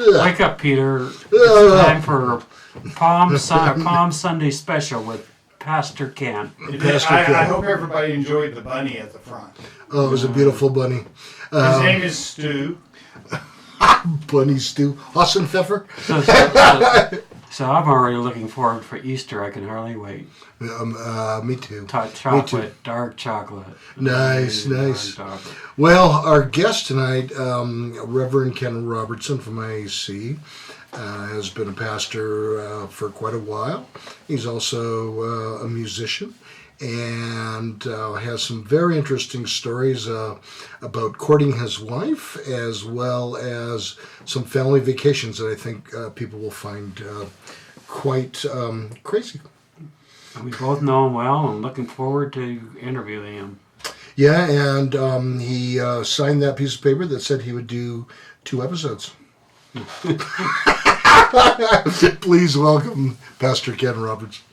Wake up, Peter. It's time for Palm Sunday special with Pastor Ken. I hope everybody enjoyed the bunny at the front. Oh, it was a beautiful bunny. His name is Stu. Bunny Stu. Austin Pfeffer. So I'm already looking forward for Easter. I can hardly wait. Me too. Chocolate, dark chocolate. Nice. Well, our guest tonight, Reverend Ken Robertson from IAC, has been a pastor for quite a while. He's also a musician and has some very interesting stories about courting his wife, as well as some family vacations that I think people will find quite crazy. We both know him well and looking forward to interviewing him. Yeah, and he signed that piece of paper that said he would do 2 episodes. Please welcome Pastor Ken Robertson.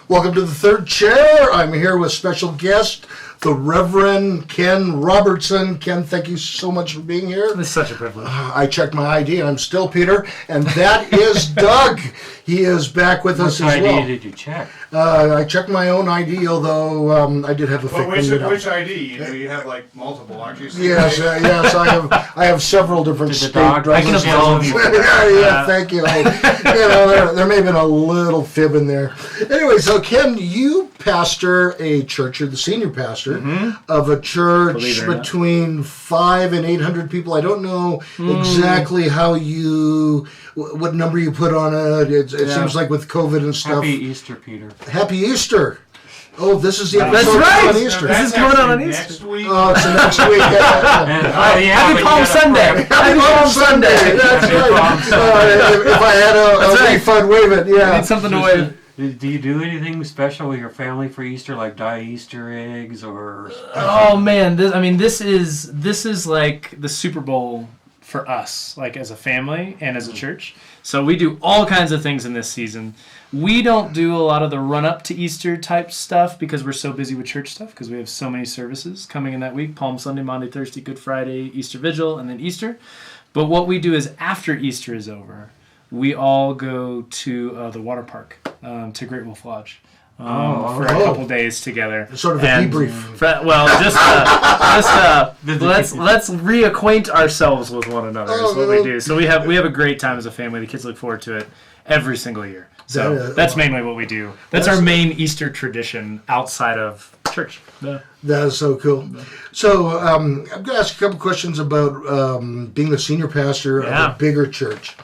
Welcome to the third chair. I'm here with special guest, the Reverend Ken Robertson. Ken, thank you so much for being here. It's such a privilege. I checked my ID, and I'm still Peter, and that is Doug. He is back with us as well. Which ID did you check? I checked my own ID, although I did have a fake one. Which ID? You have like multiple, aren't you? Yes. I have several different state I can absolve you. yeah, thank you. There may have been a little fib in there. Anyway, so Ken, you pastor a church. You're the senior pastor of a church between 500 and 800 people. I don't know exactly what number you put on it. It seems like with COVID and stuff. Happy Easter, Peter. Happy Easter. Oh, this is the episode That's right. on Easter. This is coming out on Easter. Next week. Oh, it's the next week. Happy Palm Sunday. Happy Palm Sunday. That's right. If I had a refund, wave it. Yeah. I need something to wave. Do you do anything special with your family for Easter, like dye Easter eggs or? Oh man, this is like the Super Bowl for us, like as a family and as a church. So we do all kinds of things in this season. We don't do a lot of the run-up to Easter type stuff because we're so busy with church stuff because we have so many services coming in that week. Palm Sunday, Maundy, Thursday, Good Friday, Easter Vigil, and then Easter. But what we do is after Easter is over, we all go to the water park, to Great Wolf Lodge. For a couple days together. Sort of a debrief. Let's reacquaint ourselves with one another is what we do. So we have a great time as a family. The kids look forward to it every single year. So that's mainly what we do. That's our main Easter tradition outside of church. Yeah. That is so cool. So I'm going to ask a couple questions about being the senior pastor of a bigger church.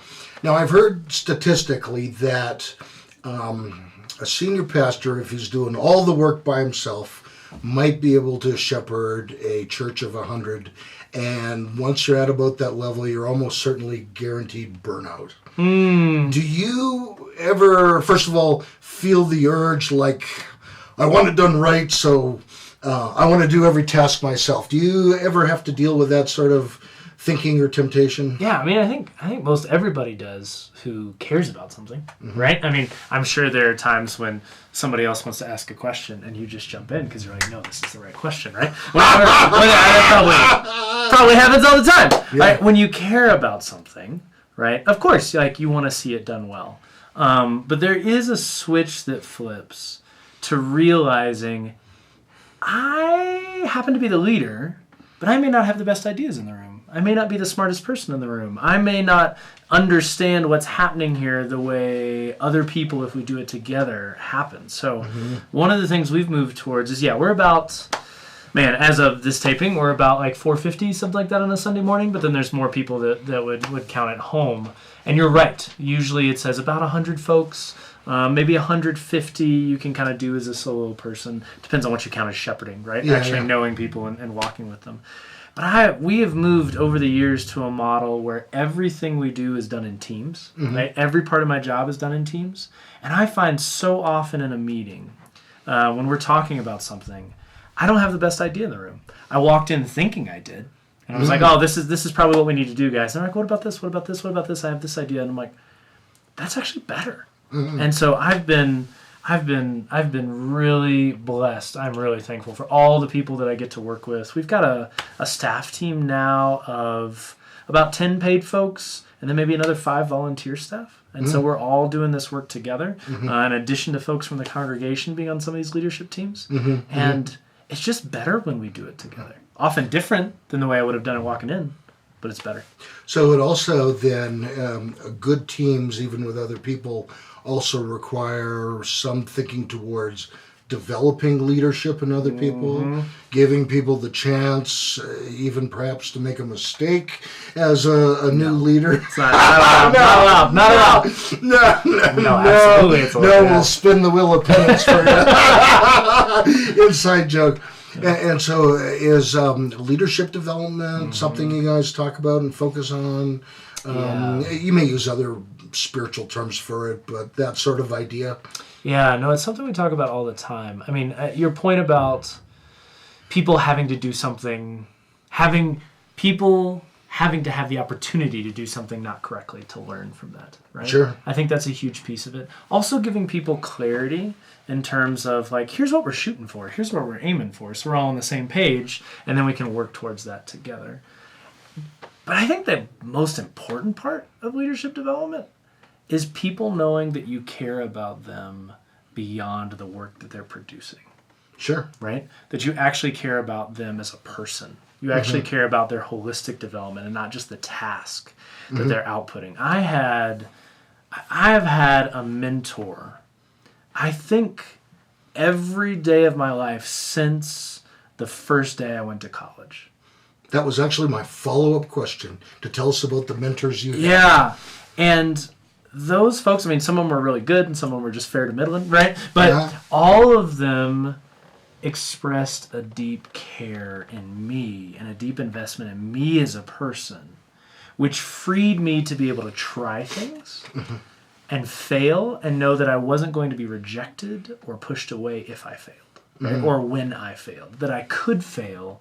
Now, I've heard statistically that a senior pastor, if he's doing all the work by himself, might be able to shepherd a church of 100. And once you're at about that level, you're almost certainly guaranteed burnout. Do you ever, first of all, feel the urge like, I want it done right, so I want to do every task myself? Do you ever have to deal with that sort of thinking or temptation? Yeah, I think most everybody does who cares about something, right? I'm sure there are times when somebody else wants to ask a question and you just jump in because you're like, no, this is the right question, right? That probably happens all the time. Yeah. Right? When you care about something, right? Of course, like you want to see it done well. But there is a switch that flips to realizing I happen to be the leader, but I may not have the best ideas in the room. I may not be the smartest person in the room. I may not understand what's happening here the way other people, if we do it together, happen. So one of the things we've moved towards is, we're about, as of this taping, we're about like 450, something like that on a Sunday morning, but then there's more people that would count at home. And you're right. Usually it says about 100 folks, maybe 150 you can kind of do as a solo person. Depends on what you count as shepherding, right? Knowing people and walking with them. But we have moved over the years to a model where everything we do is done in teams. Right? Every part of my job is done in teams. And I find so often in a meeting, when we're talking about something, I don't have the best idea in the room. I walked in thinking I did. And I was like, oh, this is probably what we need to do, guys. And they're like, what about this? What about this? What about this? I have this idea. And I'm like, that's actually better. And so I've been really blessed. I'm really thankful for all the people that I get to work with. We've got a staff team now of about 10 paid folks, and then maybe another 5 volunteer staff. And so we're all doing this work together, in addition to folks from the congregation being on some of these leadership teams. And it's just better when we do it together. Often different than the way I would have done it walking in, but it's better. So it also then, good teams, even with other people, also require some thinking towards developing leadership in other people, giving people the chance, even perhaps to make a mistake as a new leader. It's not allowed. Not allowed. No, absolutely. It's allowed. We'll spin the wheel of penance for you. Inside joke. And so is leadership development something you guys talk about and focus on? You may use other spiritual terms for it, but that sort of idea. Yeah, no, it's something we talk about all the time. I mean, your point about people having to do something, people having to have the opportunity to do something not correctly to learn from that, right? Sure. I think that's a huge piece of it. Also giving people clarity in terms of like, here's what we're shooting for, here's what we're aiming for, so we're all on the same page, and then we can work towards that together. But I think the most important part of leadership development is people knowing that you care about them beyond the work that they're producing. Sure. Right? That you actually care about them as a person. You actually care about their holistic development and not just the task that they're outputting. I've had a mentor, I think, every day of my life since the first day I went to college. That was actually my follow-up question, to tell us about the mentors you had. Yeah. And those folks, I mean, some of them were really good and some of them were just fair to middling, right? But all of them expressed a deep care in me and a deep investment in me as a person, which freed me to be able to try things and fail and know that I wasn't going to be rejected or pushed away if I failed, right? Or when I failed, that I could fail,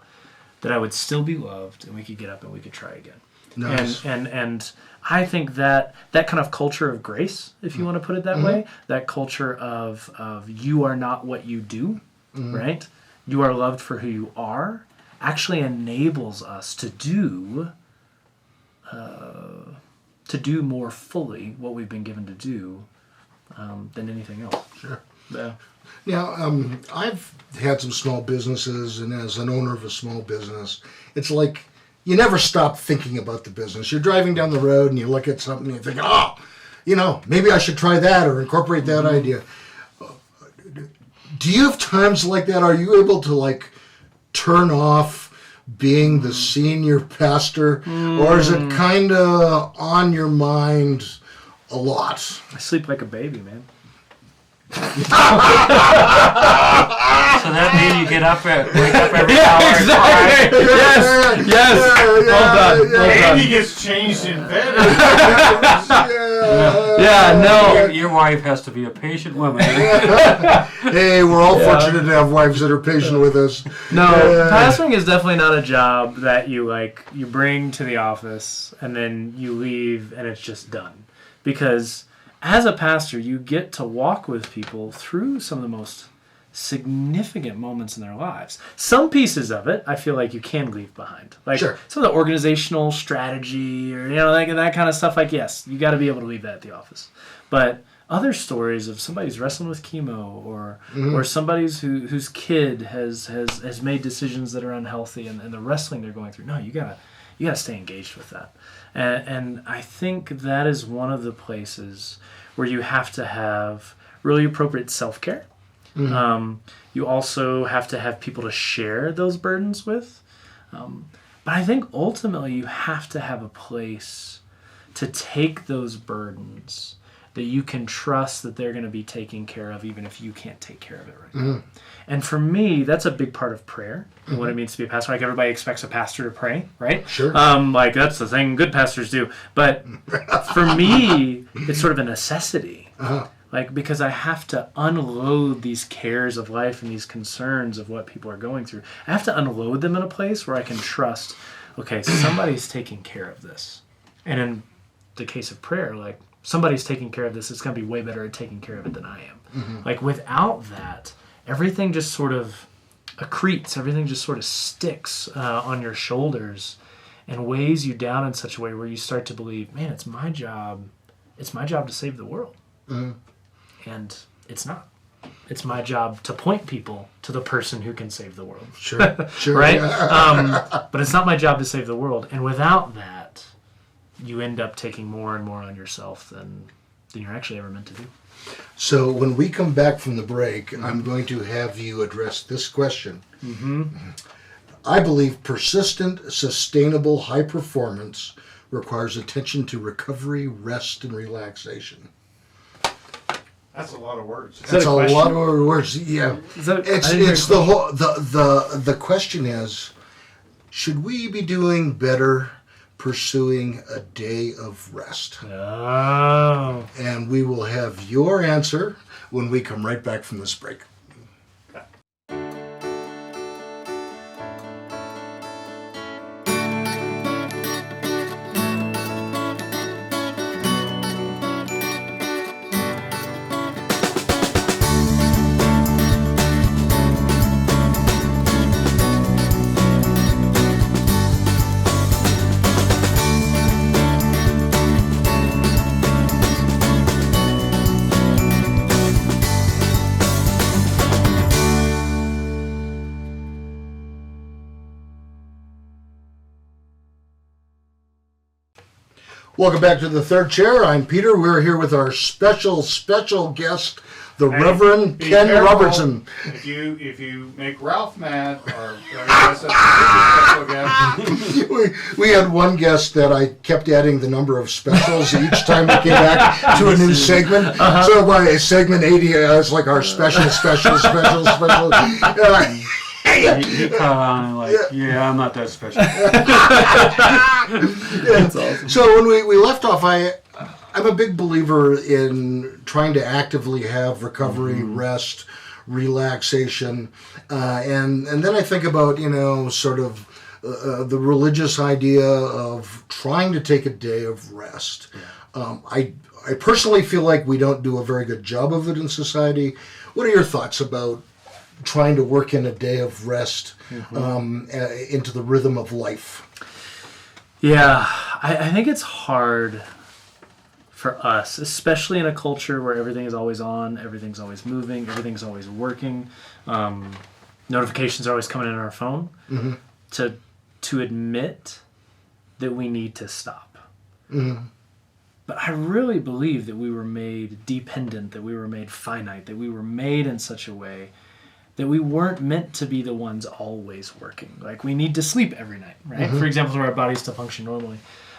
that I would still be loved and we could get up and we could try again. Nice. And I think that kind of culture of grace, if you want to put it that way, that culture of you are not what you do, right? You are loved for who you are, actually enables us to do more fully what we've been given to do than anything else. Sure. Yeah. Now, I've had some small businesses, and as an owner of a small business, it's like you never stop thinking about the business. You're driving down the road and you look at something and you think, maybe I should try that or incorporate that idea. Do you have times like that? Are you able to turn off being the senior pastor, or is it kind of on your mind a lot? I sleep like a baby, man. So that means you wake up every hour. Exactly. Yes. Well done. Andy gets changed in bed. No. Your wife has to be a patient woman. Hey, we're all fortunate to have wives that are patient with us. No, pastoring is definitely not a job that you bring to the office and then you leave and it's just done. Because as a pastor, you get to walk with people through some of the most significant moments in their lives. Some pieces of it, I feel like you can leave behind. Sure. Some of the organizational strategy or, that kind of stuff, yes, you got to be able to leave that at the office. But other stories of somebody's wrestling with chemo or somebody's whose kid has made decisions that are unhealthy and the wrestling they're going through. No, you gotta stay engaged with that. And I think that is one of the places where you have to have really appropriate self-care. You also have to have people to share those burdens with. But I think ultimately you have to have a place to take those burdens that you can trust that they're going to be taken care of even if you can't take care of it right now. And for me, that's a big part of prayer and what it means to be a pastor. Everybody expects a pastor to pray, right? Sure. That's the thing good pastors do. But for me, it's sort of a necessity. Because I have to unload these cares of life and these concerns of what people are going through. I have to unload them in a place where I can trust, okay, somebody's taking care of this. And in the case of prayer, somebody's taking care of this. It's going to be way better at taking care of it than I am. Without that, everything just sort of accretes. Everything just sort of sticks on your shoulders. and weighs you down in such a way where you start to believe, man, it's my job to save the world. And it's not. It's my job to point people to the person who can save the world. Sure. Right? But it's not my job to save the world. And without that, you end up taking more and more on yourself than you're actually ever meant to do. So when we come back from the break, I'm going to have you address this question. I believe persistent, sustainable high performance requires attention to recovery, rest, and relaxation. That's a lot of words. That's a lot of words. Yeah, it's the whole. The question is, should we be doing better pursuing a day of rest? Oh. And we will have your answer when we come right back from this break. Welcome back to the Third Chair. I'm Peter. We're here with our special guest, the Reverend Ken Robertson. If you make Ralph mad, or that's a super special guest. We had one guest that I kept adding the number of specials each time we came back to a new segment. So by segment 80, it's like our special. He caught on and like, yeah, I'm not that special. That's awesome. So when we left off, I'm a big believer in trying to actively have recovery, rest, relaxation, and then I think about sort of the religious idea of trying to take a day of rest. I personally feel like we don't do a very good job of it in society. What are your thoughts about trying to work in a day of rest into the rhythm of life? Yeah, I think it's hard for us, especially in a culture where everything is always on, everything's always moving, everything's always working. Notifications are always coming in on our phone. To admit that we need to stop. But I really believe that we were made dependent, that we were made finite, that we were made in such a way that we weren't meant to be the ones always working. Like, we need to sleep every night, right? For example, for our bodies to function normally.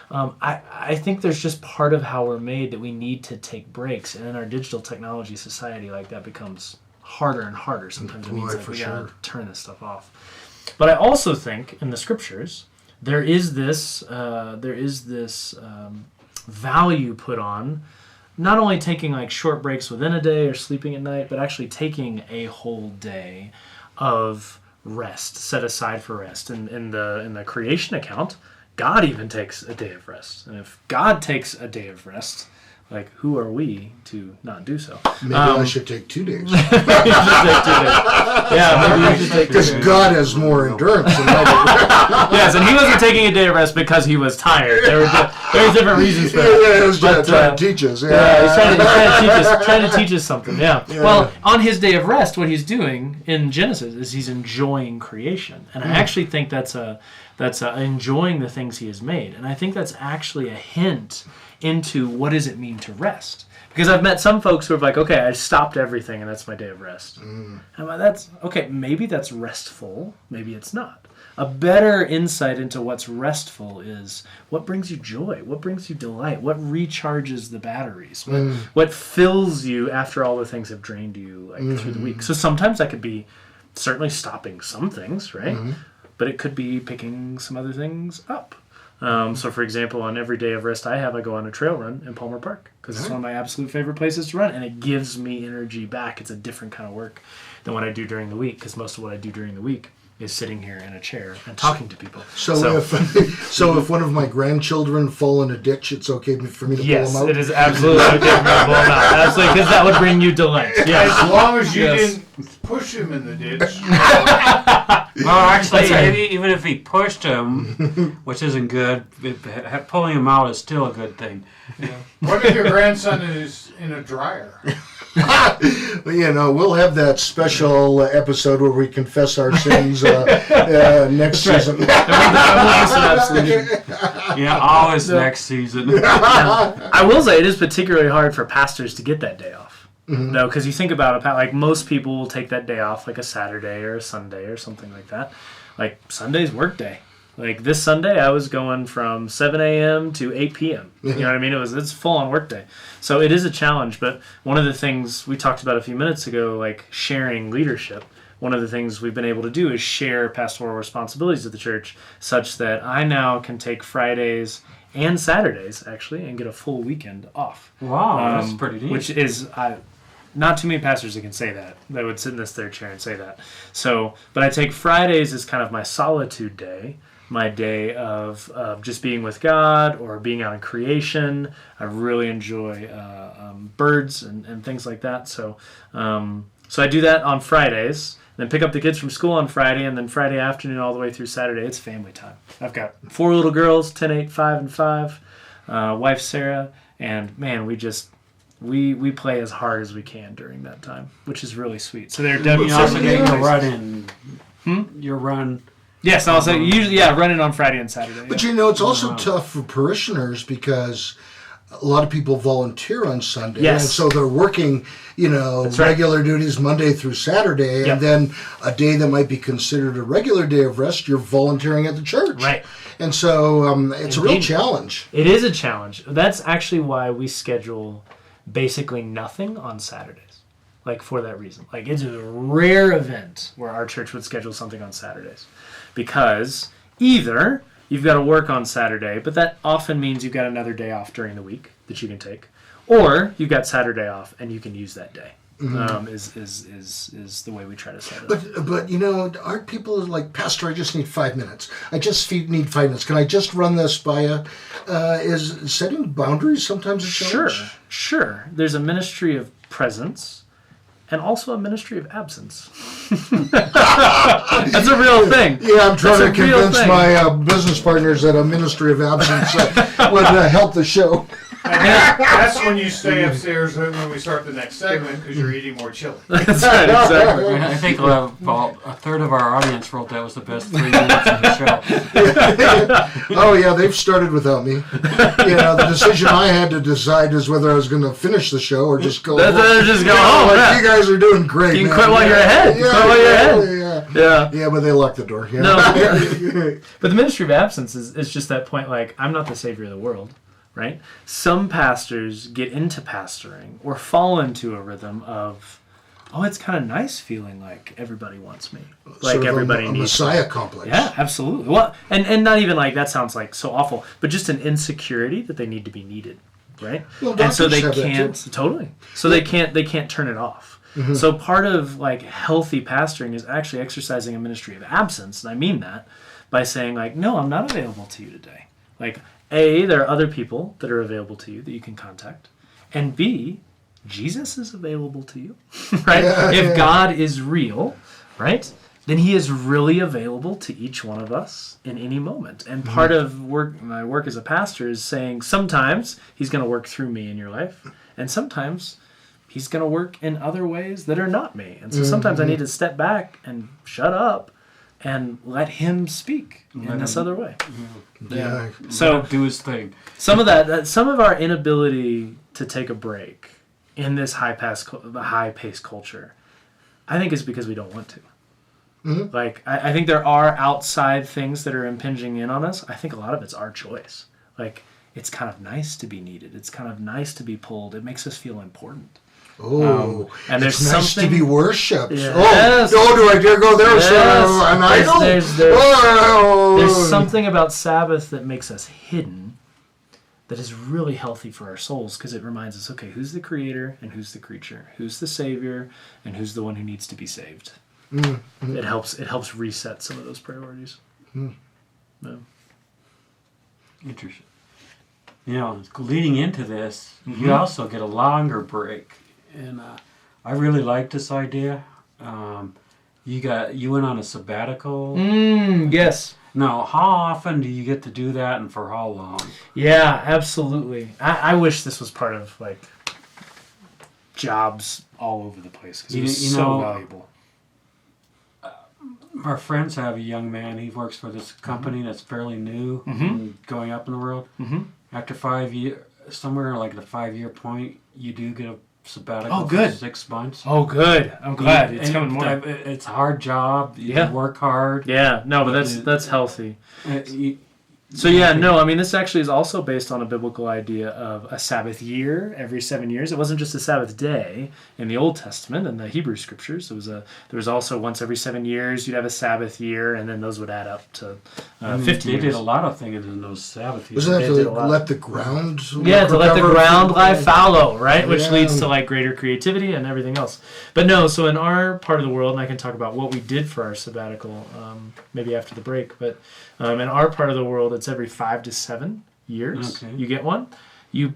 I think there's just part of how we're made that we need to take breaks. And in our digital technology society, like, that becomes harder and harder. Sometimes it means that we gotta turn this stuff off. But I also think in the scriptures, there is this value put on not only taking like short breaks within a day or sleeping at night, but actually taking a whole day of rest set aside for rest. And in the creation account, God even takes a day of rest. And if God takes a day of rest, like, who are we to not do so? Maybe I should take 2 days. You should take 2 days. Yeah, maybe you should take 2 days. Because God has more endurance than I do. Yes, and he wasn't taking a day of rest because he was tired. There were different reasons for that. Yeah, he was trying to teach us. Yeah, he's trying to teach us something. Yeah. Well, on his day of rest, what he's doing in Genesis is he's enjoying creation, and I actually think that's enjoying the things he has made, and I think that's actually a hint into what does it mean to rest. Because I've met some folks who are like, okay, I stopped everything and that's my day of rest. And I'm like, that's okay, maybe that's restful, maybe it's not. A better insight into what's restful is what brings you joy, what brings you delight, what recharges the batteries, what fills you after all the things have drained you through the week. So sometimes that could be certainly stopping some things, right? But it could be picking some other things up. So, for example, on every day of rest I go on a trail run in Palmer Park because it's one of my absolute favorite places to run, and it gives me energy back. It's a different kind of work than what I do during the week, because most of what I do during the week is sitting here in a chair and talking to people. So if one of my grandchildren fall in a ditch, it's okay for me to pull them out? Yes, it is absolutely okay for me to pull them out. Absolutely, because that would bring you delight. Yes. As long as you didn't push him in the ditch. Well, actually, even if he pushed him, which isn't good, pulling him out is still a good thing. What if your grandson is in a dryer? We'll have that special episode where we confess our sins next season. Yeah, always next season. I will say it is particularly hard for pastors to get that day off. No, because you think about it, like most people will take that day off, like a Saturday or a Sunday or something like that. Like Sunday's work day. Like this Sunday, I was going from 7 a.m. to 8 p.m. You know what I mean? It's full on work day. So it is a challenge. But one of the things we talked about a few minutes ago, like sharing leadership, one of the things we've been able to do is share pastoral responsibilities at the church such that I now can take Fridays and Saturdays, actually, and get a full weekend off. Wow, that's pretty neat. Which is... not too many pastors that can say that. They would sit in this third chair and say that. So, but I take Fridays as kind of my solitude day, my day of just being with God or being out in creation. I really enjoy birds and things like that. So I do that on Fridays. Then pick up the kids from school on Friday, and then Friday afternoon all the way through Saturday, it's family time. I've got 4 little girls, 10, 8, 5, and 5. Wife Sarah, and man, we play as hard as we can during that time, which is really sweet. So they're definitely also getting a run in. Your run. Yes, I'll say usually running on Friday and Saturday. But it's also tough for parishioners because a lot of people volunteer on Sunday, yes. And so they're working, regular duties Monday through Saturday, and then a day that might be considered a regular day of rest, you're volunteering at the church, right? And so it's a real challenge. It is a challenge. That's actually why we schedule basically nothing on Saturdays. Like for that reason. Like it's a rare event where our church would schedule something on Saturdays. Because either you've got to work on Saturday, but that often means you've got another day off during the week that you can take. Or you've got Saturday off and you can use that day. Is the way we try to set it up. But aren't people like, Pastor, I just need 5 minutes. I just need 5 minutes. Can I just run this by you? Is setting boundaries sometimes a challenge? Sure. There's a ministry of presence and also a ministry of absence. That's a real thing. Yeah, I'm trying to convince my business partners that a ministry of absence would help the show. That's when you stay upstairs when we start the next segment because you're eating more chili. That's right, exactly. I think about a third of our audience wrote that was the best 3 minutes of the show. Oh yeah, they've started without me. The decision I had to decide is whether I was going to finish the show or just go home. Just go home. You guys are doing great. You can quit while you're ahead. Yeah, but they locked the door. No, but the ministry of absence is just that point. Like, I'm not the savior of the world. Right? Some pastors get into pastoring or fall into a rhythm of, it's kind of nice feeling like everybody wants me. Like sort of everybody a needs Messiah me. complex. Yeah, absolutely. Well, and not even like that sounds like so awful, but just an insecurity that they need to be needed. Right? Well, and so they have can't totally. So they can't turn it off. Mm-hmm. So part of like healthy pastoring is actually exercising a ministry of absence, and I mean that by saying like, no, I'm not available to you today. Like, A, there are other people that are available to you that you can contact. And B, Jesus is available to you, right? If God is real, right, then he is really available to each one of us in any moment. And part of my work as a pastor is saying sometimes he's going to work through me in your life, and sometimes he's going to work in other ways that are not me. And so sometimes I need to step back and shut up and let him speak in this other way. Yeah. So do his thing. Some of our inability to take a break in this high-paced culture, I think is because we don't want to. Mm-hmm. Like, I think there are outside things that are impinging in on us. I think a lot of it's our choice. Like, it's kind of nice to be needed. It's kind of nice to be pulled. It makes us feel important. Oh, and there's it's nice to be worshipped. Yes. Do I dare go there? An idol? There's something about Sabbath that makes us hidden that is really healthy for our souls because it reminds us, okay, who's the creator and who's the creature? Who's the savior and who's the one who needs to be saved? Mm-hmm. It helps reset some of those priorities. Yeah. Interesting. Leading into this, you also get a longer break. And I really like this idea. you went on a sabbatical. Yes. Now, how often do you get to do that, and for how long? Yeah, absolutely. I wish this was part of like jobs all over the place because it's so valuable. Our friends have a young man. He works for this company that's fairly new and going up in the world. After 5 years, somewhere like the 5-year point, you do get a sabbatical for 6 months. Oh, good. I'm glad it's coming more. It's a hard job. You work hard. Yeah, no, but that's healthy. So yeah, no, I mean this actually is also based on a biblical idea of a Sabbath year every 7 years. It wasn't just a Sabbath day in the Old Testament and the Hebrew Scriptures. There was also once every 7 years you'd have a Sabbath year, and then those would add up to 50 years. They did a lot of things in those Sabbath years. Wasn't that to let the ground? Yeah, to let the ground lie fallow, right? Which leads to like greater creativity and everything else. But no, so in our part of the world, and I can talk about what we did for our sabbatical maybe after the break, but in our part of the world, it's every 5 to 7 years. Okay. You get one. You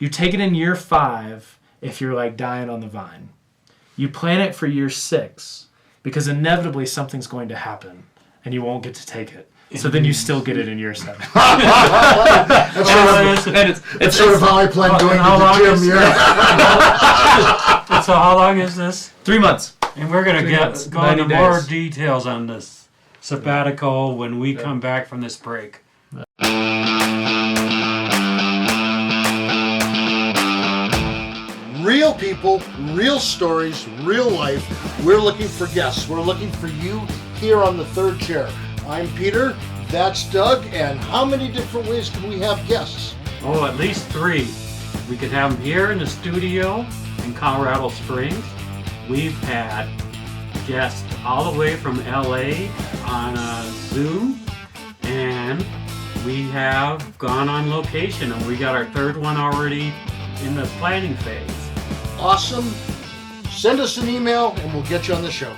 take it in year 5 if you're like dying on the vine. You plan it for year 6 because inevitably something's going to happen and you won't get to take it. So then you still get it in year 7. It's sort of how I plan going to the gym. So how long is this? 3 months. And we're going to go into more details on this sabbatical when we come back from this break. Real people, real stories, real life. We're looking for guests. We're looking for you here on the third chair. I'm Peter, that's Doug, and how many different ways can we have guests? Oh, at least 3. We could have them here in the studio in Colorado Springs. We've had guests all the way from LA on Zoom, and we have gone on location, and we got our 3rd one already in the planning phase. Awesome. Send us an email and we'll get you on the show.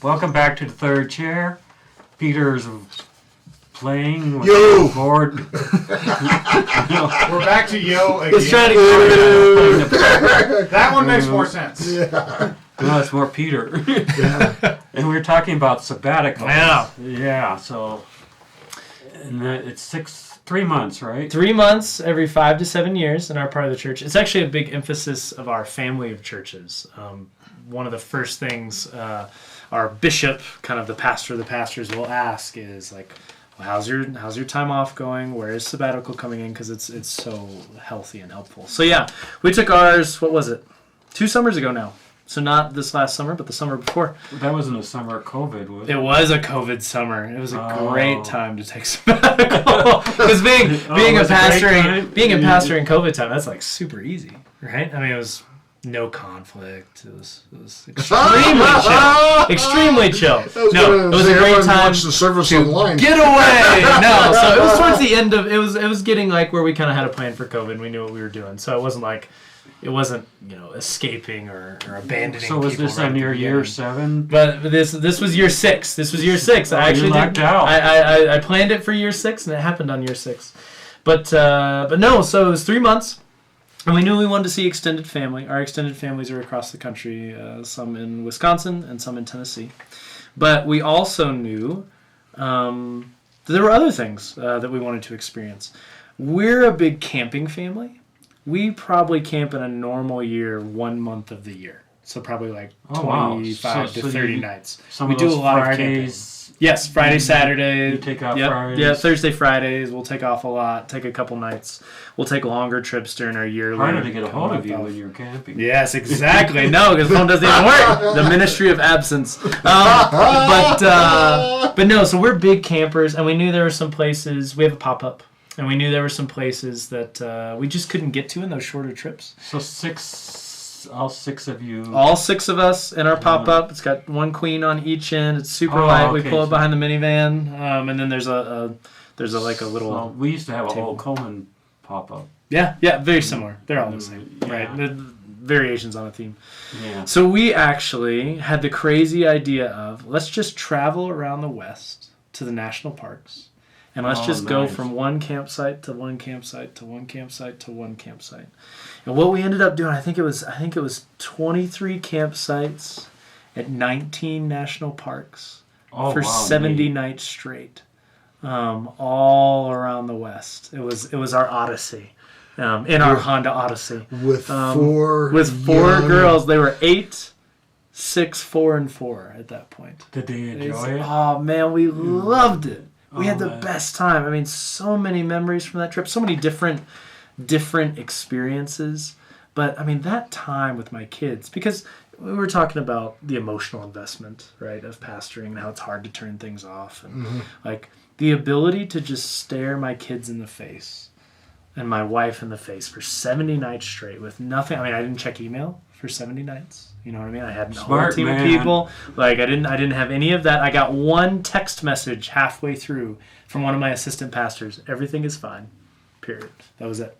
Welcome back to the third chair. Peter's playing with Yo! the board. We're back to yo again. Let's try to That one makes more sense. Yeah. No, it's more Peter. Yeah. And we were talking about sabbatical. Yeah. Yeah, so and it's 3 months, right? 3 months every 5 to 7 years in our part of the church. It's actually a big emphasis of our family of churches. One of the first things our bishop, kind of the pastor of the pastors, will ask is like, well, how's your time off going? Where is sabbatical coming in? Because it's so healthy and helpful. So yeah, we took ours. What was it? 2 summers ago now. So not this last summer, but the summer before. That wasn't a summer of COVID, was it? It was a COVID summer. It was a great time to take sabbatical. Because being a pastor in COVID time, that's like super easy, right? I mean, it was no conflict. It was extremely chill. Extremely chill. No, it was a great time. Watch the service online. Get away! No, so it was towards the end of it was getting like where we kind of had a plan for COVID and we knew what we were doing. So it wasn't escaping or abandoning. So was this on your year 7? But this was year 6. This was year 6. I actually lucked out. I planned it for year 6 and it happened on year 6. But no, so it was 3 months. And we knew we wanted to see extended family. Our extended families are across the country, some in Wisconsin and some in Tennessee. But we also knew that there were other things that we wanted to experience. We're a big camping family. We probably camp in a normal year 1 month of the year. So probably like 25 to 30 nights. We do a lot of camping. Yes, Friday, Saturday. You take off Fridays. Yeah, Thursday, Fridays. We'll take off a lot, take a couple nights. We'll take longer trips during our yearly. Harder to get a hold of you when you're camping. Yes, exactly. No, because phone doesn't even work. The ministry of absence. But no, so we're big campers, and we knew there were some places. We have a pop-up, and we knew there were some places that we just couldn't get to in those shorter trips. So all 6 of you. All 6 of us in our pop-up. It's got 1 queen on each end. It's super light. Okay. We pull it behind the minivan, and then there's a little. So we used to have a whole Coleman pop-up. Yeah, very similar. They're all the same, right? The variations on a theme. Yeah. So we actually had the crazy idea of let's just travel around the West to the national parks And let's just go nice. from one campsite to one campsite to one campsite to one campsite. And what we ended up doing, I think it was 23 campsites at 19 national parks for 70 nights straight, all around the West. It was our Odyssey, in our Honda Odyssey with four young girls. They were 8, 6, 4, and 4 at that point. Did they enjoy it? Oh man, we loved it. We had the best time. I mean, so many memories from that trip. So many different experiences. But I mean, that time with my kids, because we were talking about the emotional investment, right, of pastoring and how it's hard to turn things off, and like the ability to just stare my kids in the face and my wife in the face for 70 nights straight with nothing. I mean, I didn't check email for 70 nights. You know what I mean? I had a whole team of people. Like I didn't have any of that. I got one text message halfway through from one of my assistant pastors. Everything is fine. Period. That was it.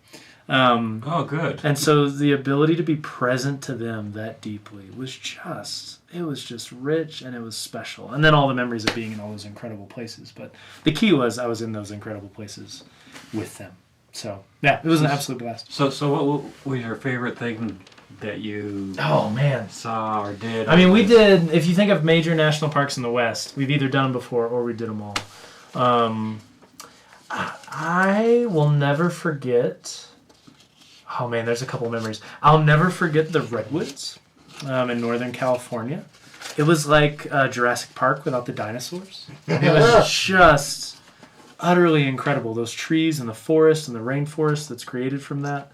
Oh, good. And so the ability to be present to them that deeply was just rich, and it was special. And then all the memories of being in all those incredible places. But the key was I was in those incredible places with them. So yeah, it was an absolute blast. So what was your favorite thing that you saw or did? I mean, we did, if you think of major national parks in the West, we've either done them before or we did them all. I will never forget, oh man, there's a couple of memories. I'll never forget the Redwoods in Northern California. It was like Jurassic Park without the dinosaurs. It was just utterly incredible. Those trees and the forest and the rainforest that's created from that.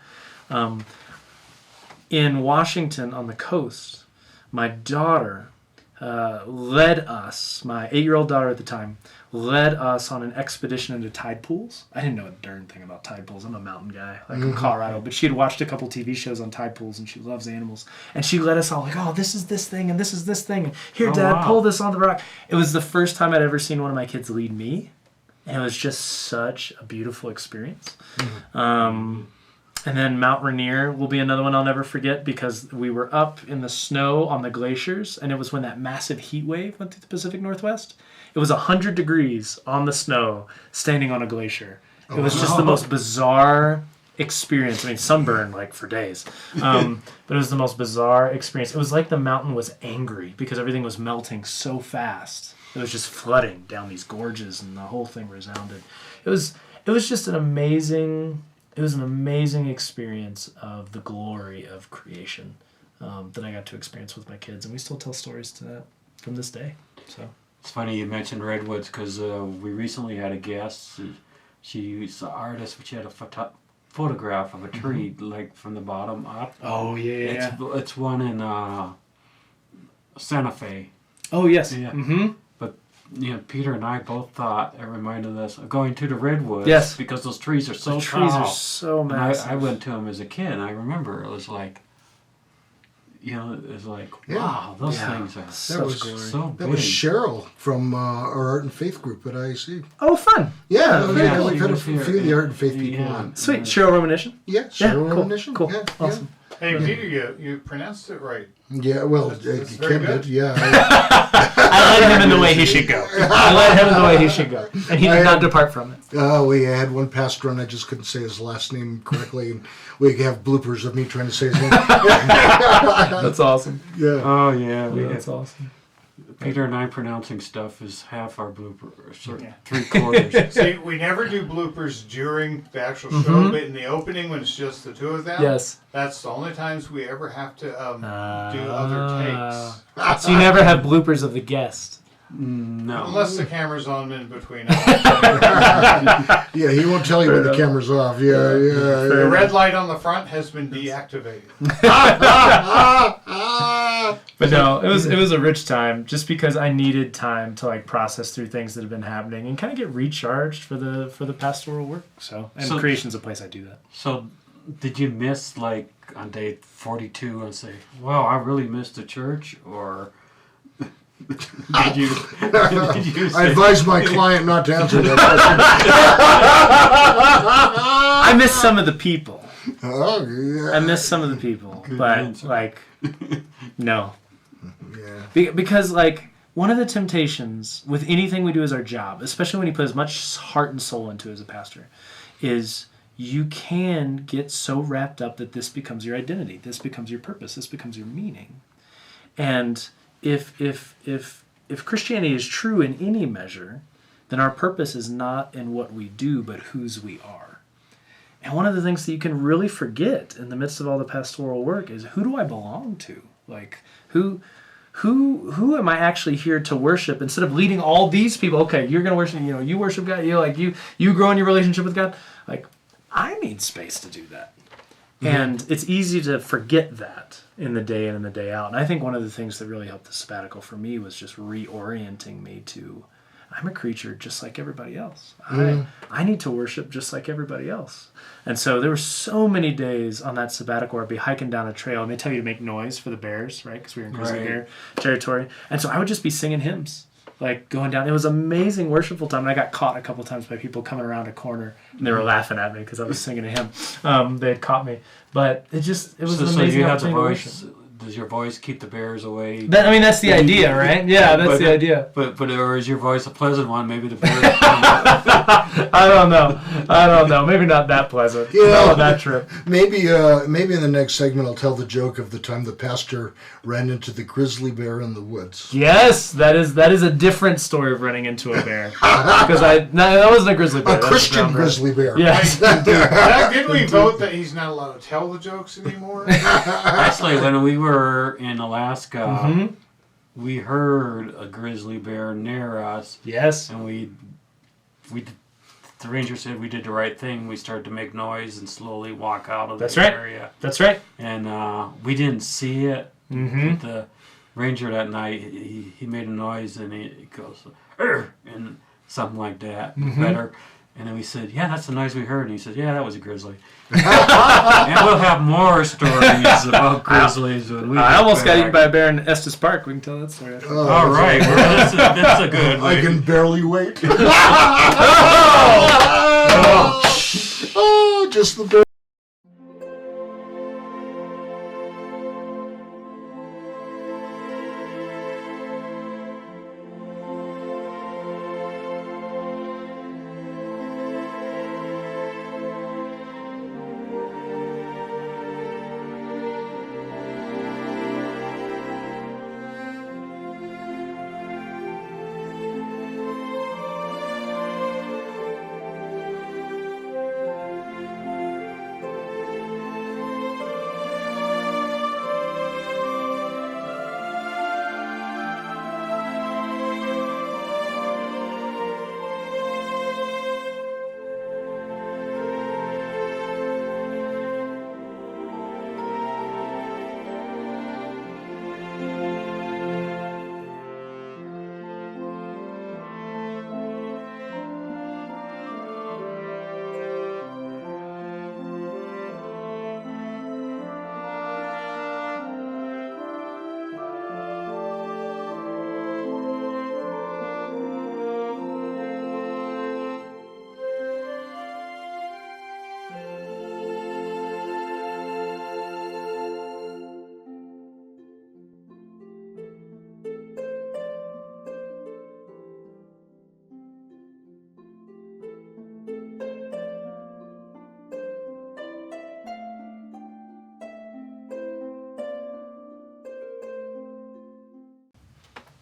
In Washington on the coast, my daughter led us, my 8-year-old daughter at the time, led us on an expedition into tide pools. I didn't know a darn thing about tide pools. I'm a mountain guy, like in Colorado. But she had watched a couple TV shows on tide pools, and she loves animals. And she led us all like, oh, this is this thing, and this is this thing. And here, Dad, pull this on the rock. It was the first time I'd ever seen one of my kids lead me. And it was just such a beautiful experience. And then Mount Rainier will be another one I'll never forget, because we were up in the snow on the glaciers, and it was when that massive heat wave went through the Pacific Northwest. It was 100 degrees on the snow, standing on a glacier. It was just the most bizarre experience. I mean, sunburn like for days. But it was the most bizarre experience. It was like the mountain was angry because everything was melting so fast. It was just flooding down these gorges, and the whole thing resounded. It was just an amazing experience of the glory of creation that I got to experience with my kids, and we still tell stories to that from this day. So it's funny you mentioned redwoods, because we recently had a guest. She's an artist, but she had a photograph of a tree, like from the bottom up. Oh yeah, it's one in Santa Fe. Oh yes. Yeah. But Peter and I both thought it reminded us of going to the redwoods. Yes, because those trees are so tall. The trees are so massive. I went to them as a kid, and I remember it was like, it was like, wow, those things are so big. That was Cheryl from our Art and Faith group at IAC. Oh, fun. Yeah, we had a few of the Art and Faith people on. Sweet. Cheryl Reminiscence? Yeah, Cheryl Reminiscence. Cool. Yeah, awesome. Hey, Peter, you pronounced it right. Yeah, well, Ken did, yeah. I led him in the way he should go. And he did not depart from it. We had one pastor, and I just couldn't say his last name correctly, and we have bloopers of me trying to say his name. That's awesome. Yeah. Oh, yeah. That's awesome. Peter and I pronouncing stuff is half our bloopers, or 3/4. See, we never do bloopers during the actual show, but in the opening when it's just the two of them, that's the only times we ever have to do other takes. So you never have bloopers of the guest? No. Unless the camera's on in between us. Yeah, he won't tell you when the camera's off. Yeah. The red light on the front has been deactivated. But no, it was a rich time, just because I needed time to process through things that have been happening and kind of get recharged for the pastoral work. So creation's a place I do that. So did you miss on day 42 and say, "Wow, I really missed the church," or did you I advise my client not to answer that question. I miss some of the people. Oh, yeah. I miss some of the people, Good but answer. no. Yeah. Because one of the temptations with anything we do as our job, especially when you put as much heart and soul into it as a pastor, is you can get so wrapped up that this becomes your identity, this becomes your purpose, this becomes your meaning. And if Christianity is true in any measure, then our purpose is not in what we do, but whose we are. And one of the things that you can really forget in the midst of all the pastoral work is, who do I belong to? Like, who am I actually here to worship? Instead of leading all these people, okay, you're going to worship, you worship God, you grow in your relationship with God. Like, I need space to do that. Mm-hmm. And it's easy to forget that in the day in and the day out. And I think one of the things that really helped the sabbatical for me was just reorienting me to, I'm a creature just like everybody else. I need to worship just like everybody else. And so there were so many days on that sabbatical where I'd be hiking down a trail, and they tell you to make noise for the bears, right? Because we were in grizzly bear territory. And so I would just be singing hymns, like going down. It was amazing, worshipful time. And I got caught a couple times by people coming around a corner, and they were laughing at me because I was singing a hymn. They had caught me. But it was an amazing opportunity to worship. Does your voice keep the bears away? That's the idea, right? Yeah, that's the idea. But or is your voice a pleasant one? Maybe the bears. I don't know. Maybe not that pleasant. Not on that trip. Maybe in the next segment I'll tell the joke of the time the pastor ran into the grizzly bear in the woods. Yes, that is a different story of running into a bear. Because that wasn't a grizzly bear. A Christian grizzly bear. Yes. Didn't we vote that he's not allowed to tell the jokes anymore? Actually, when we were in Alaska, we heard a grizzly bear near us. Yes. And the ranger said we did the right thing. We started to make noise and slowly walk out of the area. That's right. And we didn't see it. Mm-hmm. But the ranger that night, he made a noise and he goes, "Urgh," and something like that, better. And then we said, "Yeah, that's the noise we heard." And he said, "Yeah, that was a grizzly." And we'll have more stories about grizzlies when we. I almost got eaten by a bear in Estes Park. We can tell that story. All right, that's a good way. I can barely wait. Just the bear.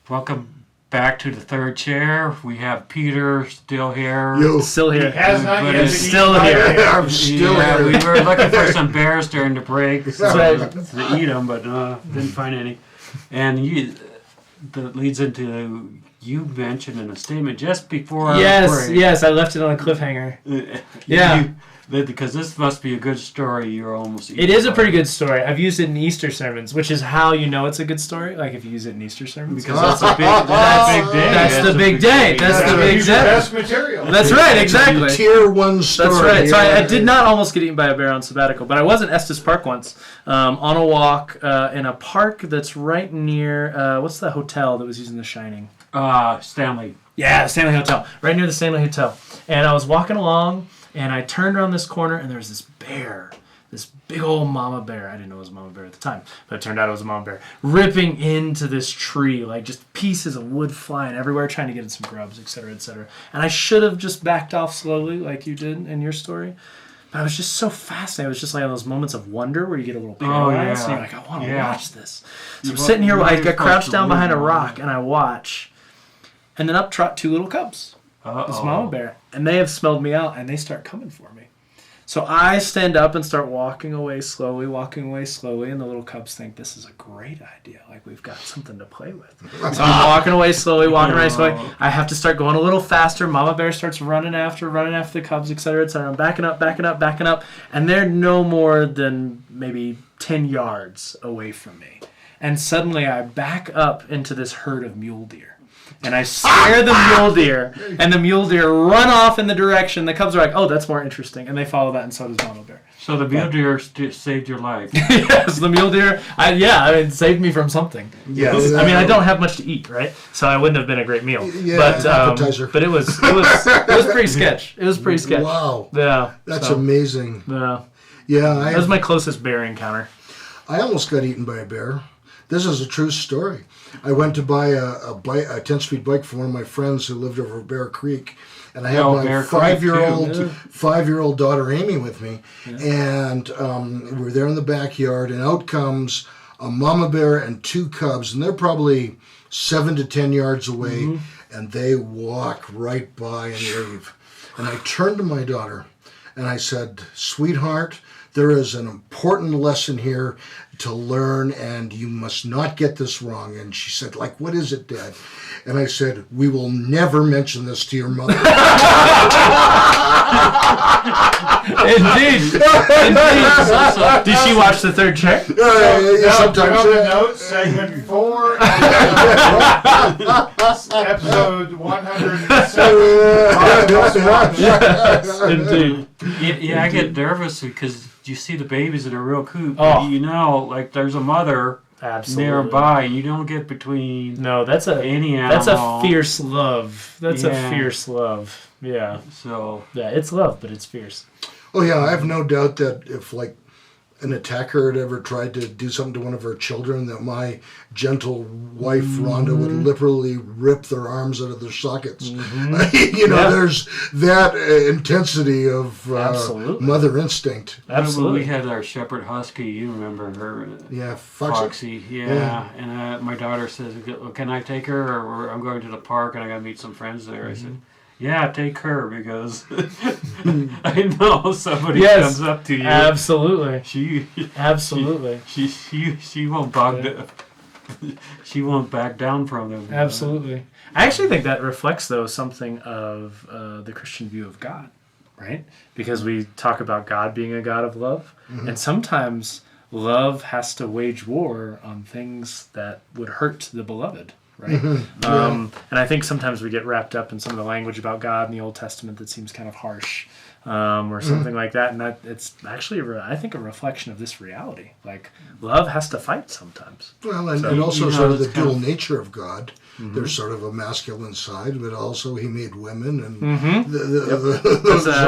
Welcome back to the third chair. We have Peter still here. Still here. He has not yet still here. I'm still here. We were looking for some bears during the break to right. eat them, but didn't find any. And that leads into you mentioned in a statement just before our break. Yes, I left it on a cliffhanger. Yeah. Because this must be a good story. You're almost. It is a pretty good story. I've used it in Easter sermons, which is how you know it's a good story. Like if you use it in Easter sermons, because that's a big day. That's the big day. That's the big day. Best material. That's right. Exactly. Tier 1 story. That's right. So I did not almost get eaten by a bear on sabbatical, but I was in Estes Park once on a walk in a park that's right near what's the hotel that was using The Shining? Stanley. Yeah, Stanley Hotel. Right near the Stanley Hotel. And I was walking along. And I turned around this corner, and there was this bear this big old mama bear, I didn't know it was a mama bear at the time, but it turned out it was a mama bear, ripping into this tree, like just pieces of wood flying everywhere, trying to get in some grubs, etc., etc. And I should have just backed off slowly like you did in your story. But I was just so fascinated. It was just like those moments of wonder where you get a little paralyzed and you're like, I want to watch this. So I'm sitting here, I get crouched down behind a rock and I watch. And then up trot 2 little cubs. This mama bear. And they have smelled me out and they start coming for me. So I stand up and start walking away slowly, and the little cubs think this is a great idea. Like, we've got something to play with. So I'm walking away slowly. I have to start going a little faster. Mama bear starts running after the cubs, etc., etc. I'm backing up, and they're no more than maybe 10 yards away from me. And suddenly I back up into this herd of mule deer. And I scare the mule deer, and the mule deer run off in the direction. The cubs are like, oh, that's more interesting. And they follow that, and so does mama bear. So the mule deer saved your life. Yes, the mule deer, it saved me from something. Yes. I don't have much to eat, right? So I wouldn't have been a great meal. Yeah, appetizer. But it was pretty sketch. It was pretty sketch. Wow. Yeah. That's amazing. Yeah. Yeah. That was my closest bear encounter. I almost got eaten by a bear. This is a true story. I went to buy a 10-speed bike for one of my friends who lived over Bear Creek, and I had my 5-year-old daughter Amy with me, and we were there in the backyard, and out comes a mama bear and 2 cubs, and they're probably 7 to 10 yards away, and they walk right by and leave. And I turned to my daughter, and I said, "Sweetheart, there is an important lesson here to learn, and you must not get this wrong." And she said, "Like, what is it, Dad?" And I said, "We will never mention this to your mother." Indeed. Did she watch the third check? Sometimes. Notes, segment 4, episode 107. Yes, indeed. Yeah, I get nervous because you see the babies in a real coop. Oh. Like there's a mother nearby, and you don't get between. No, that's any animal. That's a fierce love. That's a fierce love. Yeah. So. Yeah, it's love, but it's fierce. Oh yeah, I have no doubt that if like an attacker had ever tried to do something to one of her children, that my gentle wife Rhonda would literally rip their arms out of their sockets. There's that intensity of mother instinct. Absolutely. We had our shepherd husky. You remember her? Yeah, Foxy. Yeah. And my daughter says, "Can I take her? Or I'm going to the park and I got to meet some friends there." I said, "Yeah, take her because I know somebody comes up to you." Absolutely. She won't she won't back down from them. Absolutely. I actually think that reflects, though, something of the Christian view of God, right? Because we talk about God being a God of love, and sometimes love has to wage war on things that would hurt the beloved. Right, and I think sometimes we get wrapped up in some of the language about God in the Old Testament that seems kind of harsh, or something like that, and that it's actually, I think, a reflection of this reality. Like, love has to fight sometimes. Well, and also sort of the dual nature of God. There's sort of a masculine side, but also He made women, and some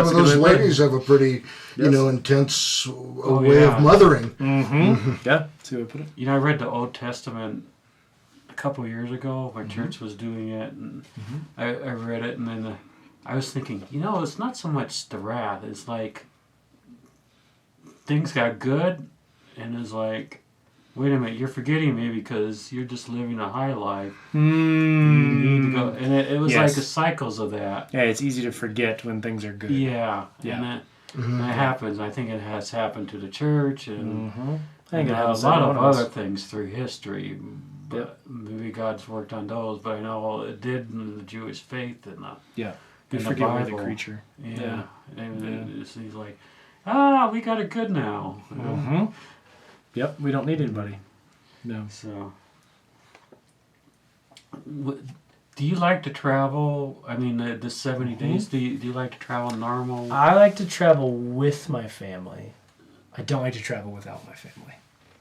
of those ladies have a pretty, intense way of mothering. Yeah, see how I put it. I read the Old Testament a couple of years ago. My church was doing it, and I read it, and then I was thinking, it's not so much the wrath. It's like things got good, and it's like, wait a minute, you're forgetting me because you're just living a high life. You need to go, and it was like the cycles of that. Yeah, it's easy to forget when things are good. Yeah. And that happens. I think it has happened to the church, and I think a it has lot of other things through history. But maybe God's worked on those, but I know it did in the Jewish faith and we forget we're the creature. And he's like, we got it good now. Yep, we don't need anybody. No. So, do you like to travel? I mean, the 70 days. Do you like to travel normal? I like to travel with my family. I don't like to travel without my family.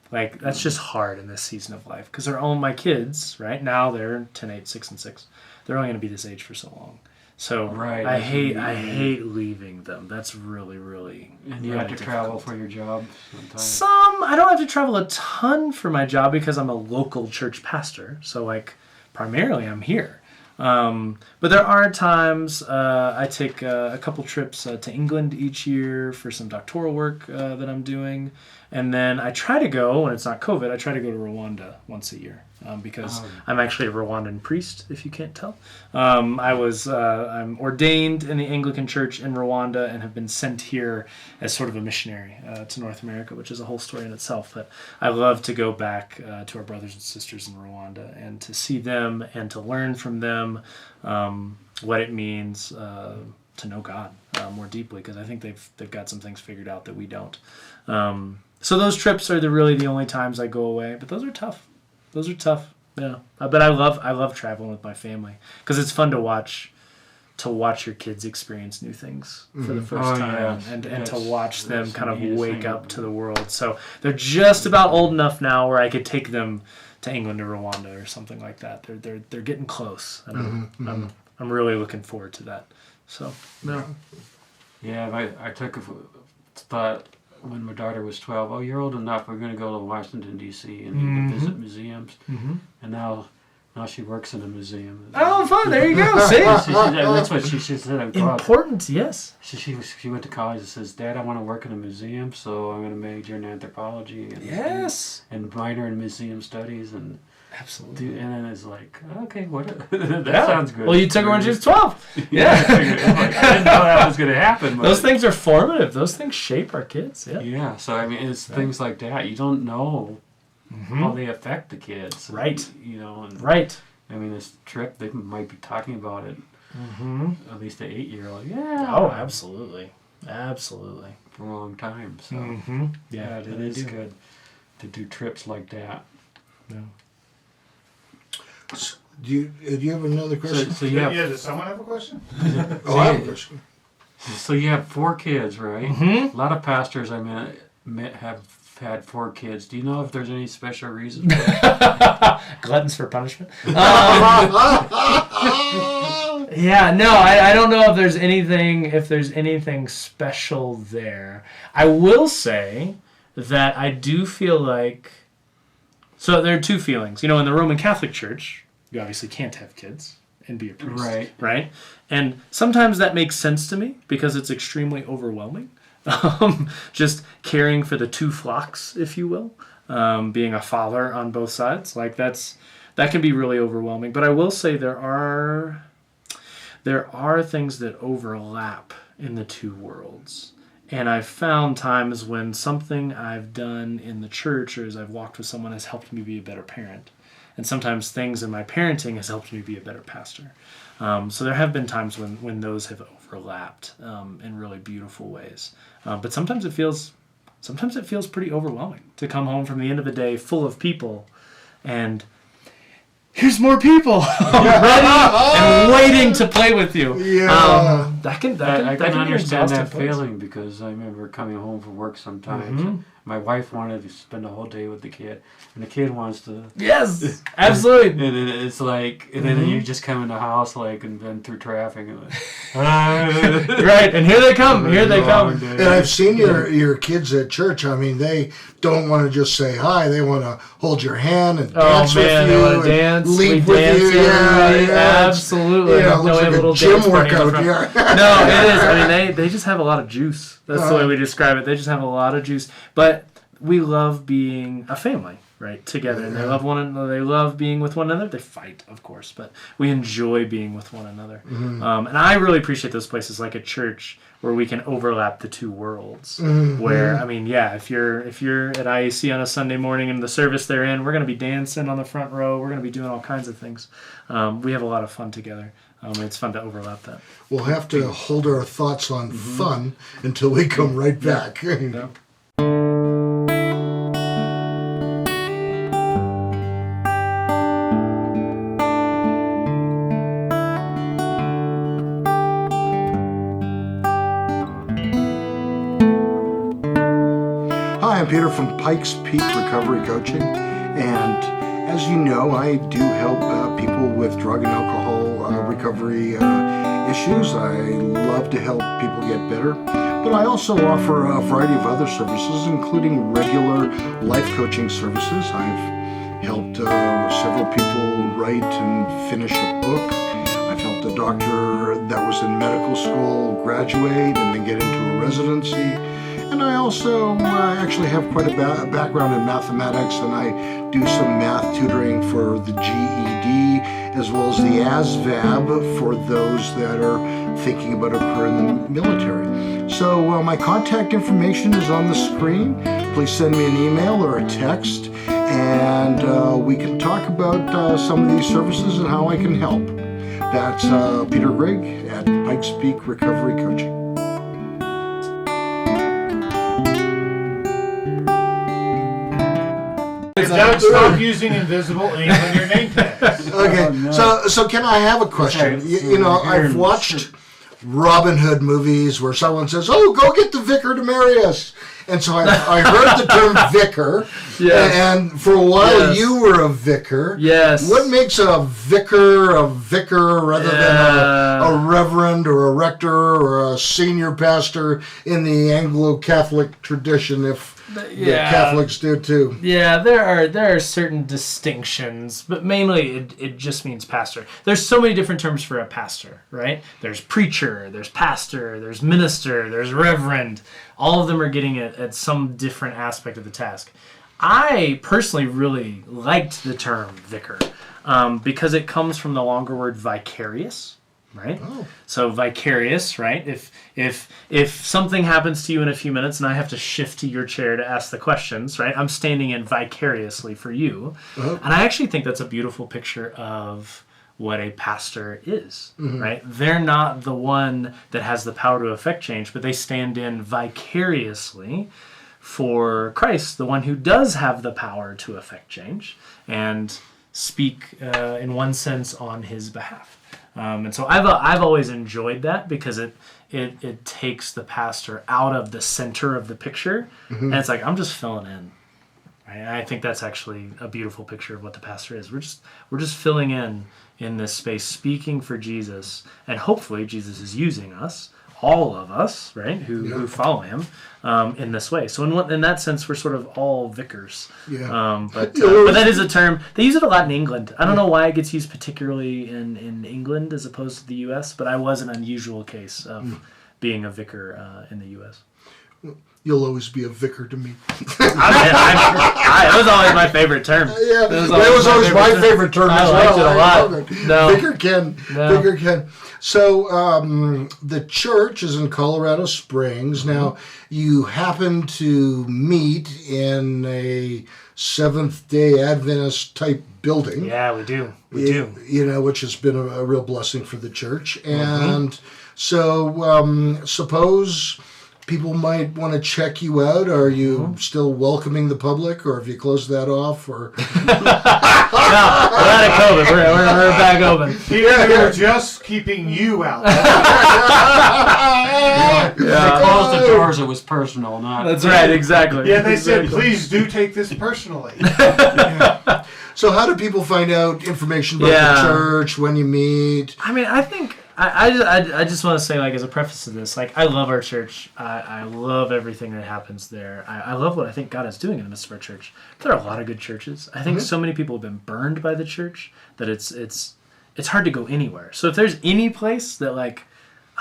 Like, that's just hard in this season of life. Because my kids, right now, they're 10, 8, 6, and 6. They're only going to be this age for so long. So I hate leaving them. That's really, really. And you have to travel for your job sometimes. I don't have to travel a ton for my job because I'm a local church pastor. So like primarily I'm here. But there are times I take a couple trips to England each year for some doctoral work that I'm doing. And then I try to go, when it's not COVID, I try to go to Rwanda once a year because I'm actually a Rwandan priest, if you can't tell. I'm ordained in the Anglican Church in Rwanda and have been sent here as sort of a missionary to North America, which is a whole story in itself. But I love to go back to our brothers and sisters in Rwanda and to see them and to learn from them what it means to know God more deeply, because I think they've got some things figured out that we don't. So those trips are really the only times I go away, but those are tough. Yeah. But I love traveling with my family because it's fun to watch your kids experience new things for the first time and to watch them kind of wake up to the world. So they're just about old enough now where I could take them to England or Rwanda or something like that. They're getting close, and I'm really looking forward to that. So yeah, I took a thought when my daughter was 12. Oh, you're old enough. We're going to go to Washington D.C. and you can visit museums. And now she works in a museum. Oh, fun! There you go. See, that's what she said. Important, yes. She went to college and says, "Dad, I want to work in a museum, so I'm going to major in anthropology and minor in museum studies." And absolutely. And then it's like, okay, what? That sounds good. Well, you took her when she was 12. Yeah. I didn't know that was going to happen. But those things are formative. Those things shape our kids. Yeah. Yeah. So I mean, it's things like that. You don't know how they affect the kids. Right. And, right. I mean, this trip, they might be talking about it. At least an 8-year-old. Yeah. Oh, absolutely. Absolutely. For a long time. So yeah, it is good to do trips like that. Yeah. Do you have another question? So does someone have a question? I have a question. So you have 4 kids, right? A lot of pastors I met have had 4 kids. Do you know if there's any special reason for that? Gluttons for punishment? Yeah, no, I don't know if there's anything special there. I will say that I do feel like, so there are 2 feelings. In the Roman Catholic Church, you obviously can't have kids and be a priest. Right? And sometimes that makes sense to me because it's extremely overwhelming. Just caring for the 2 flocks, if you will. Being a father on both sides. Like that can be really overwhelming. But I will say there are things that overlap in the 2 worlds. And I've found times when something I've done in the church or as I've walked with someone has helped me be a better parent. And sometimes things in my parenting has helped me be a better pastor. So there have been times when those have overlapped in really beautiful ways. But sometimes it feels pretty overwhelming to come home from the end of the day full of people and here's more people ready and waiting to play with you. Yeah. I can understand that feeling because I remember coming home from work sometimes. My wife wanted to spend the whole day with the kid, and the kid wants to. Yes, absolutely. And then it's like, and then you just come in the house and then through traffic, and right. And here they come. And I've seen your kids at church. I mean, they don't want to just say hi. They want to hold your hand and dance with you. They want to dance. Leap with you. Yeah, absolutely. It looks like a gym workout. Yeah. No, it is. I mean, they just have a lot of juice. That's the way we describe it. They just have a lot of juice. But we love being a family, right, together. And they love one another. They love being with one another. They fight, of course, but we enjoy being with one another. And I really appreciate those places like a church where we can overlap the 2 worlds. Where, I mean, if you're at IAC on a Sunday morning and the service they're in, we're going to be dancing on the front row. We're going to be doing all kinds of things. We have a lot of fun together. It's fun to overlap that. We'll have to hold our thoughts on fun until we come right back. Yeah. Hi, I'm Peter from Pikes Peak Recovery Coaching, and as you know, I do help people with drug and alcohol recovery issues. I love to help people get better. But I also offer a variety of other services, including regular life coaching services. I've helped several people write and finish a book. I've helped a doctor that was in medical school graduate and then get into a residency. And I also actually have quite a background in mathematics, and I do some math tutoring for the GED as well as the ASVAB for those that are thinking about a career in the military. So my contact information is on the screen. Please send me an email or a text, and we can talk about some of these services and how I can help. That's Peter Grigg at Pikes Peak Recovery Coaching. Don't stop using invisible ink on your name tags. Okay, so can I have a question? I've watched Robin Hood movies where someone says, "Oh, go get the vicar to marry us," and so I heard the term vicar. Yes. And for a while you were a vicar. Yes. What makes a vicar rather than a reverend or a rector or a senior pastor in the Anglo-Catholic tradition? If the Catholics do too. Yeah, there are certain distinctions, but mainly it just means pastor. There's so many different terms for a pastor, right? There's preacher, there's pastor, there's minister, there's reverend. All of them are getting at some different aspect of the task. I personally really liked the term vicar because it comes from the longer word vicarious. Right? Oh. So vicarious, right? If something happens to you in a few minutes and I have to shift to your chair to ask the questions, right? I'm standing in vicariously for you. Uh-huh. And I actually think that's a beautiful picture of what a pastor is, right? They're not the one that has the power to affect change, but they stand in vicariously for Christ, the one who does have the power to affect change and speak in one sense on his behalf. And so I've always enjoyed that because it takes the pastor out of the center of the picture, and it's like I'm just filling in. Right? And I think that's actually a beautiful picture of what the pastor is. We're just filling in this space, speaking for Jesus, and hopefully Jesus is using us, all of us, right, who follow him, in this way. So in that sense, we're sort of all vicars. Yeah. But that is a term. They use it a lot in England. I don't know why it gets used particularly in England as opposed to the U.S., but I was an unusual case of being a vicar in the U.S. You'll always be a vicar to me. That was always my favorite term. Yeah, that was always my favorite term as well. I liked it a lot. Vicar Ken. So the church is in Colorado Springs. Now, you happen to meet in a Seventh-day Adventist type building. Yeah, we do. We do. Which has been a real blessing for the church. And so suppose people might want to check you out. Are you still welcoming the public, or have you closed that off? Or no, we're out of COVID. We're back open. We're just keeping you out. They closed the doors. It was personal, not. That's right. Exactly. Yeah, they said, please do take this personally. So, how do people find out information about the church when you meet? I mean, I think. I just want to say, like, as a preface to this, like, I love our church. I love everything that happens there. I love what I think God is doing in the midst of our church. There are a lot of good churches. I think so many people have been burned by the church that it's hard to go anywhere. So if there's any place that, like,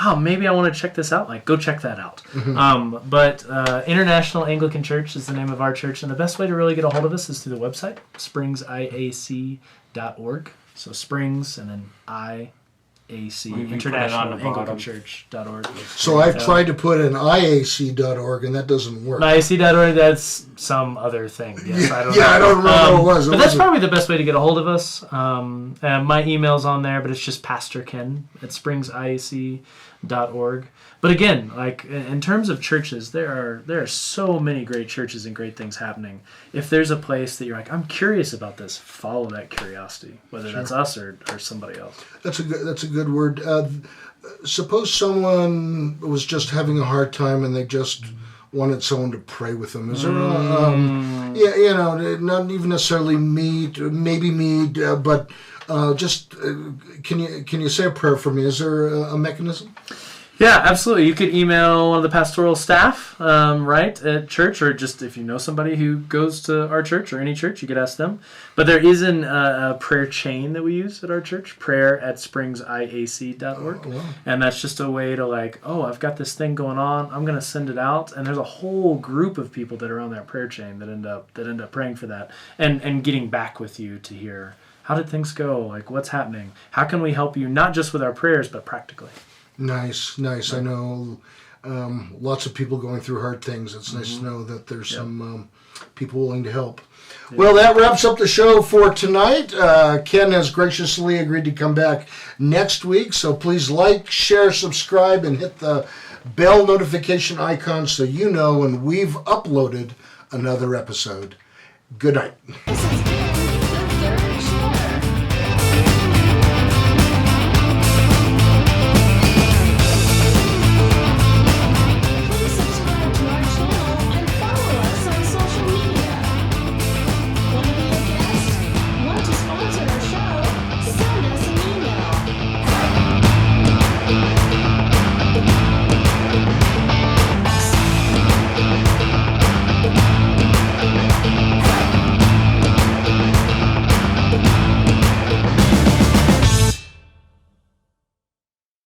oh, maybe I want to check this out, like, go check that out. But International Anglican Church is the name of our church, and the best way to really get a hold of us is through the website, springsiac.org. So Springs and then International Anglican Church.org. So I've tried to put an IAC.org and that doesn't work. IAC.org, that's some other thing. Yes, I don't know. I don't remember what it was. But that's probably the best way to get a hold of us. My email's on there, but it's just Pastor Ken at springsiac.org. But again, like in terms of churches, there are so many great churches and great things happening. If there's a place that you're like, I'm curious about this, follow that curiosity, whether that's us or somebody else. That's a good word. Suppose someone was just having a hard time and they just wanted someone to pray with them. Is there not even necessarily maybe but Can you say a prayer for me? Is there a mechanism? Yeah, absolutely. You could email one of the pastoral staff, right, at church, or just if you know somebody who goes to our church or any church, you could ask them. But there is a prayer chain that we use at our church, prayer@springsiac.org. Oh, wow. And that's just a way to I've got this thing going on, I'm going to send it out. And there's a whole group of people that are on that prayer chain that end up praying for that and getting back with you to hear, how did things go? What's happening? How can we help you, not just with our prayers, but practically? Nice. Right. I know lots of people going through hard things. It's nice to know that there's some people willing to help. Yeah. Well, that wraps up the show for tonight. Ken has graciously agreed to come back next week, so please like, share, subscribe, and hit the bell notification icon so you know when we've uploaded another episode. Good night.